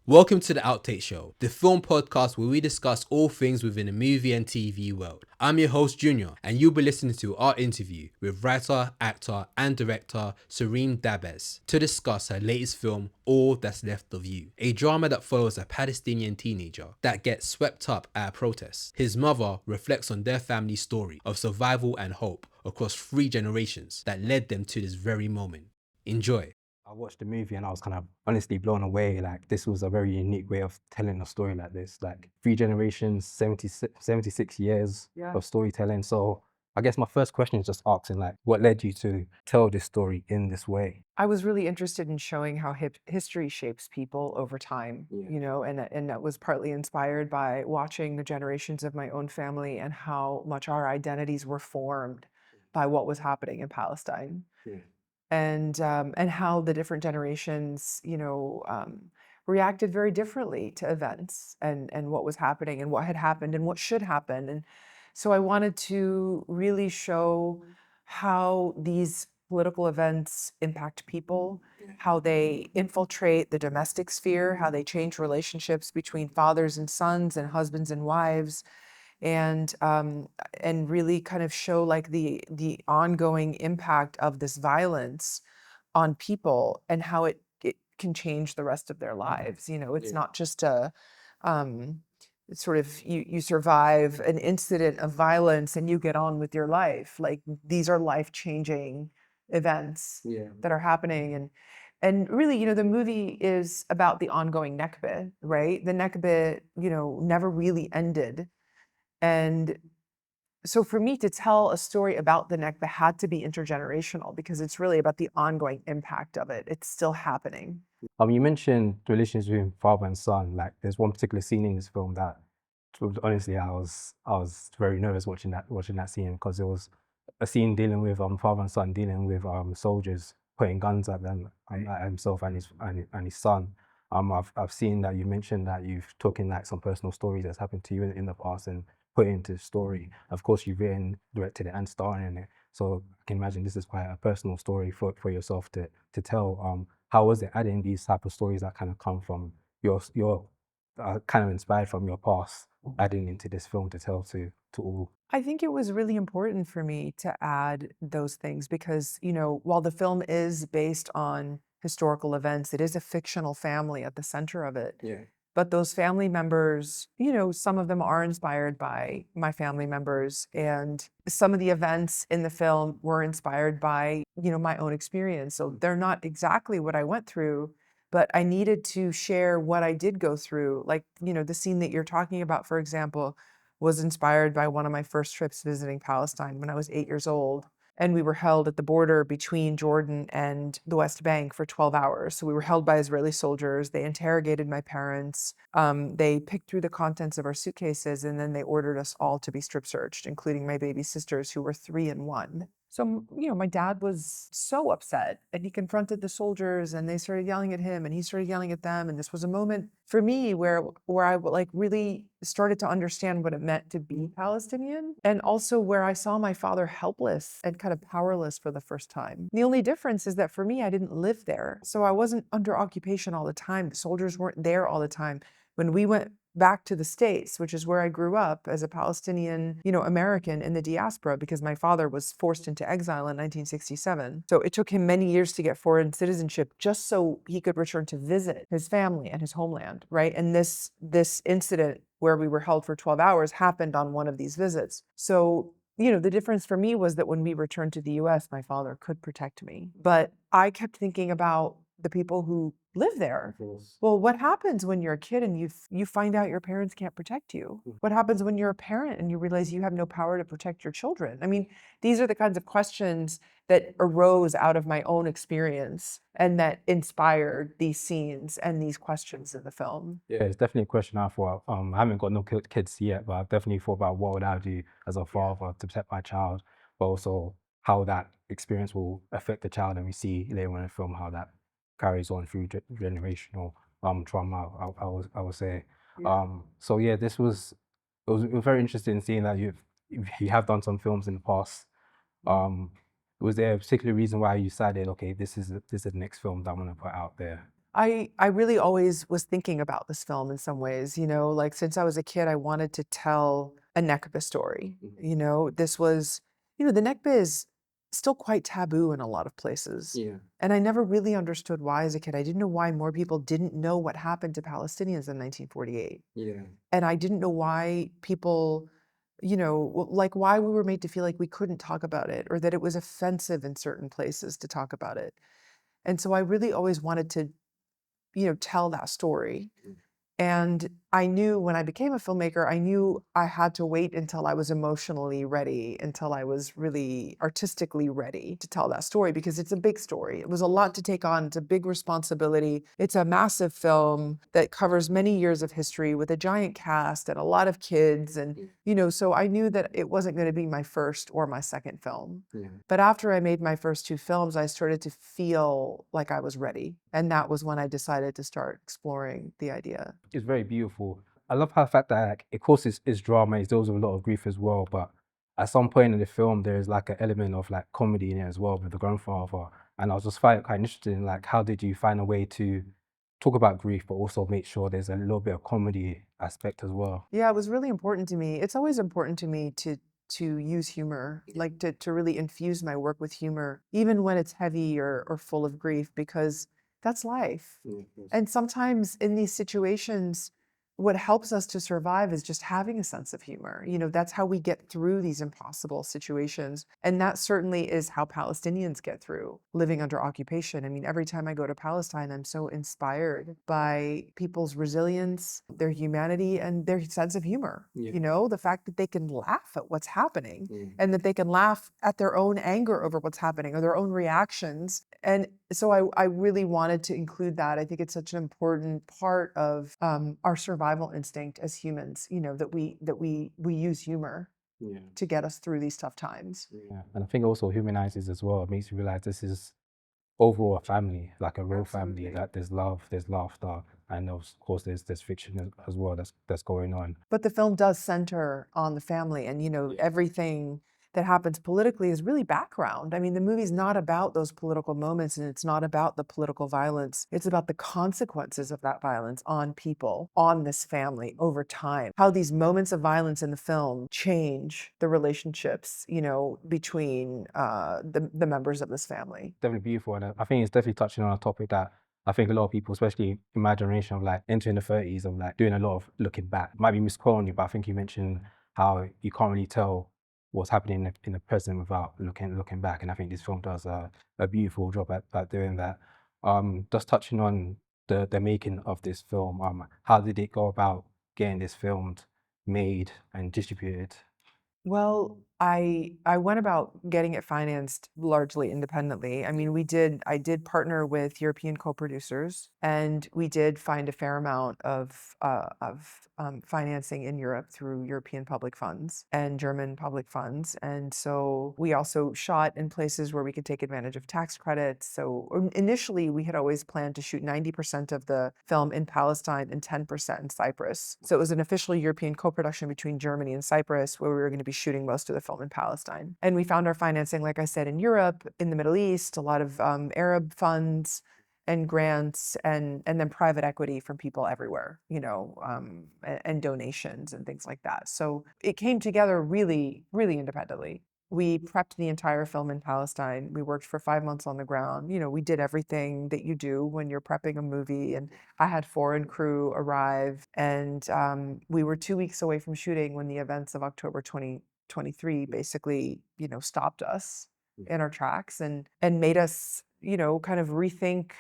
Welcome to the Outtake Show, the film podcast where we discuss all things within the movie and TV world. I'm your host, Junior, and you'll be listening to our interview with writer, actor, and director Cherien Dabis to discuss her latest film, All That's Left of You, a drama that follows a Palestinian teenager that gets swept up at a protest. His mother reflects on their family's story of survival and hope across 3 generations that led them to this very moment. Enjoy. I watched the movie and I was kind of honestly blown away. Like, this was a very unique way of telling a story like this. Like, 3 generations, 76 years of storytelling. So I guess my first question is just asking, like, what led you to tell this story in this way? I was really interested in showing how history shapes people over time, and that was partly inspired by watching the generations of my own family and how much our identities were formed by what was happening in Palestine, and how the different generations, reacted very differently to events and what was happening and what had happened and what should happen. And so I wanted to really show how these political events impact people, how they infiltrate the domestic sphere, how they change relationships between fathers and sons and husbands and wives, and really kind of show like the ongoing impact of this violence on people and how it can change the rest of their lives. It's not just a sort of you survive an incident of violence and you get on with your life. Like, these are life-changing events that are happening. And really, the movie is about the ongoing Nakba, right? The Nakba, never really ended. And so for me to tell a story about the Nakba had to be intergenerational because it's really about the ongoing impact of it. It's still happening. You mentioned the relations between father and son. Like, there's one particular scene in this film that, honestly, I was very nervous watching that scene, because it was a scene dealing with father and son dealing with soldiers pointing guns at them, at himself and his son. I've seen that you mentioned that you've taken like some personal stories that's happened to you in the past and put it into the story. Of course, you've written, directed it, and starred in it. So I can imagine this is quite a personal story for yourself to tell. How was it adding these type of stories that kind of come from your kind of inspired from your past, adding into this film to tell to all? I think it was really important for me to add those things because, while the film is based on historical events, it is a fictional family at the center of it. But those family members, some of them are inspired by my family members. And some of the events in the film were inspired by, my own experience. So they're not exactly what I went through, but I needed to share what I did go through. Like, the scene that you're talking about, for example, was inspired by one of my first trips visiting Palestine when I was 8 years old. And we were held at the border between Jordan and the West Bank for 12 hours. So we were held by Israeli soldiers. They interrogated my parents. They picked through the contents of our suitcases, and then they ordered us all to be strip searched, including my baby sisters, who were 3 and 1. So, my dad was so upset, and he confronted the soldiers, and they started yelling at him, and he started yelling at them. And this was a moment for me where I like really started to understand what it meant to be Palestinian, and also where I saw my father helpless and kind of powerless for the first time. The only difference is that for me, I didn't live there, so I wasn't under occupation all the time. The soldiers weren't there all the time. When we went back to the States, which is where I grew up as a Palestinian, American in the diaspora, because my father was forced into exile in 1967. So it took him many years to get foreign citizenship just so he could return to visit his family and his homeland, right? And this incident where we were held for 12 hours happened on one of these visits. So, the difference for me was that when we returned to the US, my father could protect me. But I kept thinking about the people who live there. Well, what happens when you're a kid and you find out your parents can't protect you? What happens when you're a parent and you realize you have no power to protect your children? I mean, these are the kinds of questions that arose out of my own experience and that inspired these scenes and these questions in the film. Yeah, it's definitely a question I thought. I haven't got no kids yet, but I've definitely thought about what would I do as a father to protect my child, but also how that experience will affect the child. And we see later on in the film how that carries on through generational trauma. I would say. So yeah, it was very interesting seeing that you have done some films in the past. Was there a particular reason why you decided, okay, this is the next film that I'm gonna put out there? I really always was thinking about this film in some ways, like since I was a kid, I wanted to tell a Nakba story. This was, the Nakba is still quite taboo in a lot of places. Yeah. And I never really understood why as a kid. I didn't know why more people didn't know what happened to Palestinians in 1948. Yeah. And I didn't know why people, like why we were made to feel like we couldn't talk about it or that it was offensive in certain places to talk about it. And so I really always wanted to, tell that story. And I knew when I became a filmmaker, I knew I had to wait until I was emotionally ready, until I was really artistically ready to tell that story, because it's a big story. It was a lot to take on. It's a big responsibility. It's a massive film that covers many years of history with a giant cast and a lot of kids. And, so I knew that it wasn't going to be my first or my second film. Yeah. But after I made my first two films, I started to feel like I was ready. And that was when I decided to start exploring the idea. It's very beautiful. I love how the fact that, like, of course, it's drama, it deals with a lot of grief as well, but at some point in the film, there's like an element of like comedy in it as well with the grandfather. And I was just quite interested in like, how did you find a way to talk about grief, but also make sure there's a little bit of comedy aspect as well? Yeah, it was really important to me. It's always important to me to use humor, like to really infuse my work with humor, even when it's heavy or full of grief, because that's life. And sometimes in these situations, what helps us to survive is just having a sense of humor. That's how we get through these impossible situations. And that certainly is how Palestinians get through living under occupation. I mean, every time I go to Palestine, I'm so inspired by people's resilience, their humanity, and their sense of humor. The fact that they can laugh at what's happening and that they can laugh at their own anger over what's happening or their own reactions. And so I really wanted to include that. I think it's such an important part of our survival instinct as humans, that we use humor to get us through these tough times. Yeah. And I think it also humanizes as well. It makes you realize this is overall a family, like a real family, that there's love, there's laughter, and of course there's fiction as well that's going on. But the film does center on the family, and everything that happens politically is really background. I mean, the movie's not about those political moments, and it's not about the political violence. It's about the consequences of that violence on people, on this family over time. How these moments of violence in the film change the relationships, between the members of this family. Definitely beautiful, and I think it's definitely touching on a topic that I think a lot of people, especially in my generation, of like entering the 30s, of like doing a lot of looking back. Might be misquoting you, but I think you mentioned how you can't really tell what's happening in the present without looking back, and I think this film does a beautiful job at doing that. Just touching on the making of this film, how did it go about getting this filmed, made, and distributed? Well, I went about getting it financed largely independently. I mean, I did partner with European co-producers, and we did find a fair amount of financing in Europe through European public funds and German public funds. And so we also shot in places where we could take advantage of tax credits. So initially, we had always planned to shoot 90% of the film in Palestine and 10% in Cyprus. So it was an official European co-production between Germany and Cyprus, where we were going to be shooting most of the film in Palestine. And we found our financing, like I said, in Europe, in the Middle East, a lot of Arab funds and grants, and then private equity from people everywhere, and donations and things like that. So it came together really, really independently. We prepped the entire film in Palestine. We worked for 5 months on the ground. We did everything that you do when you're prepping a movie. And I had foreign crew arrive, and we were 2 weeks away from shooting when the events of October 2023 basically, stopped us in our tracks and made us, kind of rethink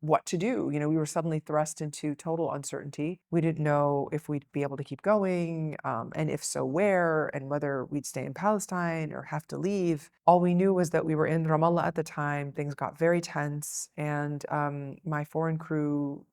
what to do. We were suddenly thrust into total uncertainty. We didn't know if we'd be able to keep going, and if so, where, and whether we'd stay in Palestine or have to leave. All we knew was that we were in Ramallah at the time. Things got very tense, and my foreign crew,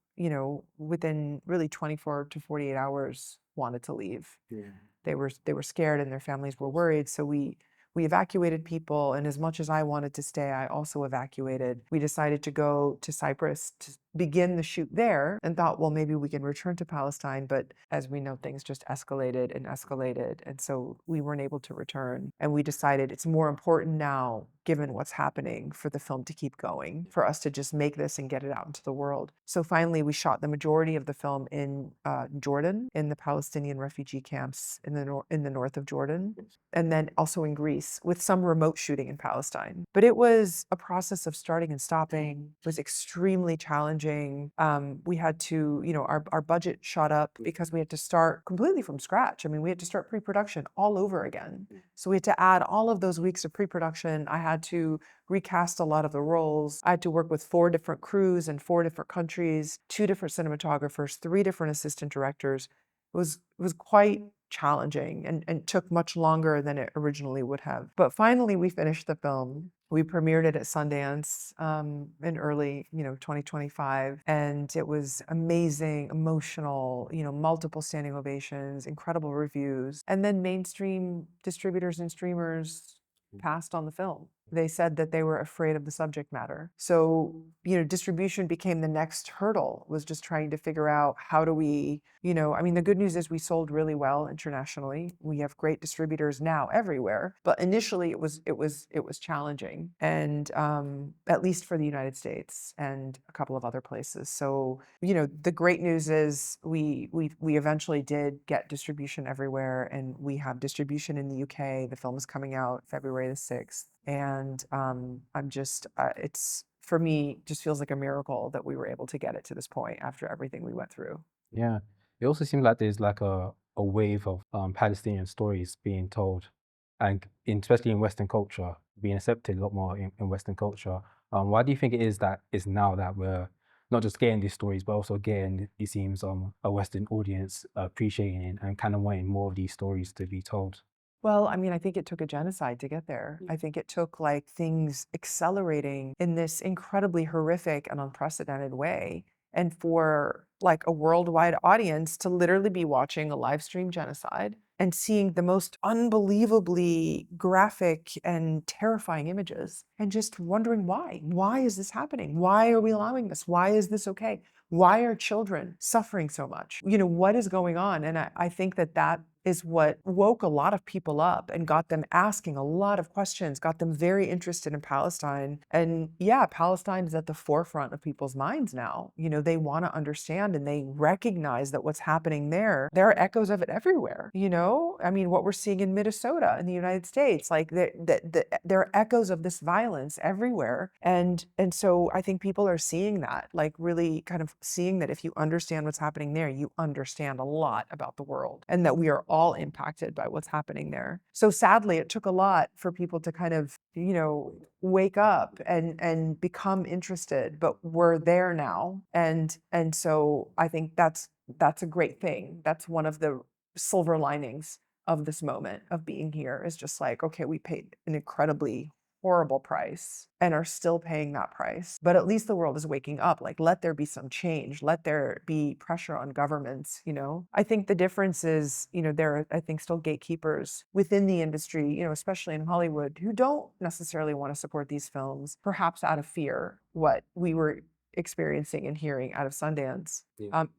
within really 24 to 48 hours wanted to leave. Yeah. They were scared and their families were worried. So we evacuated people, and as much as I wanted to stay, I also evacuated. We decided to go to Cyprus begin the shoot there and thought, well, maybe we can return to Palestine. But as we know, things just escalated and escalated. And so we weren't able to return. And we decided it's more important now, given what's happening, for the film to keep going, for us to just make this and get it out into the world. So finally, we shot the majority of the film in Jordan, in the Palestinian refugee camps in the north of Jordan, and then also in Greece, with some remote shooting in Palestine. But it was a process of starting and stopping. It was extremely challenging. We had to, our budget shot up because we had to start completely from scratch. I mean, we had to start pre-production all over again. So we had to add all of those weeks of pre-production. I had to recast a lot of the roles. I had to work with 4 different crews in 4 different countries, 2 different cinematographers, 3 different assistant directors. It was quite challenging and took much longer than it originally would have. But finally, we finished the film. We premiered it at Sundance in early, 2025, and it was amazing, emotional, multiple standing ovations, incredible reviews, and then mainstream distributors and streamers passed on the film. They said that they were afraid of the subject matter. So, distribution became the next hurdle, was just trying to figure out how do we, the good news is we sold really well internationally. We have great distributors now everywhere, but initially it was challenging, and at least for the United States and a couple of other places. So, the great news is we eventually did get distribution everywhere, and we have distribution in the UK. The film is coming out February the 6th. And it's, for me, just feels like a miracle that we were able to get it to this point after everything we went through. Yeah. It also seems like there's like a wave of Palestinian stories being told, and especially in Western culture, being accepted a lot more in Western culture. Why do you think it is that it's now that we're not just getting these stories, but also getting, it seems, a Western audience appreciating and kind of wanting more of these stories to be told? Well, I think it took a genocide to get there. I think it took things accelerating in this incredibly horrific and unprecedented way. And for a worldwide audience to literally be watching a live stream genocide and seeing the most unbelievably graphic and terrifying images and just wondering why. Why is this happening? Why are we allowing this? Why is this okay? Why are children suffering so much? What is going on? And I think that is what woke a lot of people up and got them asking a lot of questions, got them very interested in Palestine. And yeah, Palestine is at the forefront of people's minds now. They want to understand, and they recognize that what's happening there are echoes of it everywhere. What we're seeing in Minnesota in the United States, there are echoes of this violence everywhere. And so I think people are seeing that, really kind of seeing that if you understand what's happening there, you understand a lot about the world, and that we are all impacted by what's happening there. So sadly, it took a lot for people to kind of, wake up and become interested, but we're there now. And so I think that's a great thing. That's one of the silver linings of this moment of being here, is just okay, we paid an incredibly horrible price and are still paying that price, but at least the world is waking up. Let there be some change, let there be pressure on governments. I think the difference is, there are, I think, still gatekeepers within the industry, especially in Hollywood, who don't necessarily want to support these films, perhaps out of fear, what we were experiencing and hearing out of Sundance.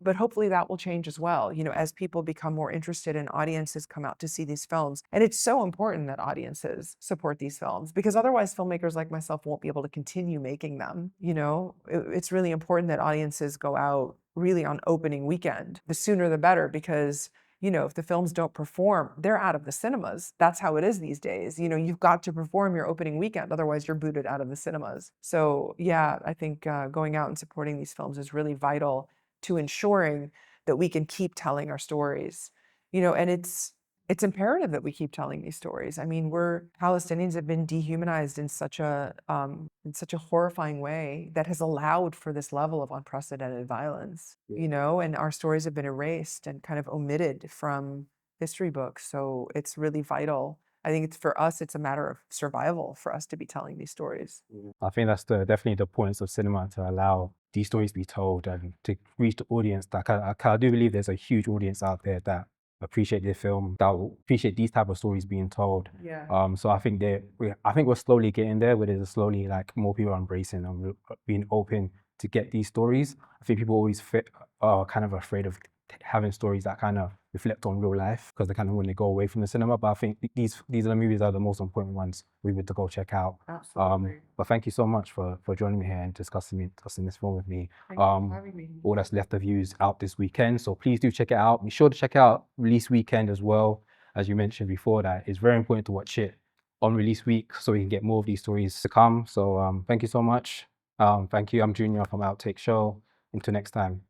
But hopefully that will change as well, as people become more interested and audiences come out to see these films. And it's so important that audiences support these films, because otherwise filmmakers like myself won't be able to continue making them. It's really important that audiences go out really on opening weekend. The sooner the better, because if the films don't perform, they're out of the cinemas. That's how it is these days. You've got to perform your opening weekend, otherwise you're booted out of the cinemas. So yeah, I think going out and supporting these films is really vital to ensuring that we can keep telling our stories. And it's imperative that we keep telling these stories. Palestinians have been dehumanized in such a horrifying way that has allowed for this level of unprecedented violence, and our stories have been erased and kind of omitted from history books. So it's really vital. I think for us, it's a matter of survival for us to be telling these stories. I think that's definitely the point of cinema, to allow these stories to be told and to reach the audience. I do believe there's a huge audience out there that appreciate the film, that will appreciate these type of stories being told. Yeah. So I think we're slowly getting there, where there's slowly more people are embracing and being open to get these stories. I think people always are kind of afraid of having stories that kind of reflect on real life because they kind of want to go away from the cinema. But I think these are the movies that are the most important ones we would to go check out. Absolutely. But thank you so much for joining me here and discussing this film with me. Thank you for having me. All That's Left of You is out this weekend, so please do check it out. Be sure to check out release weekend as well. As you mentioned before, that it's very important to watch it on release week so we can get more of these stories to come. So thank you so much. Thank you. I'm Junior from Outtake Show. Until next time.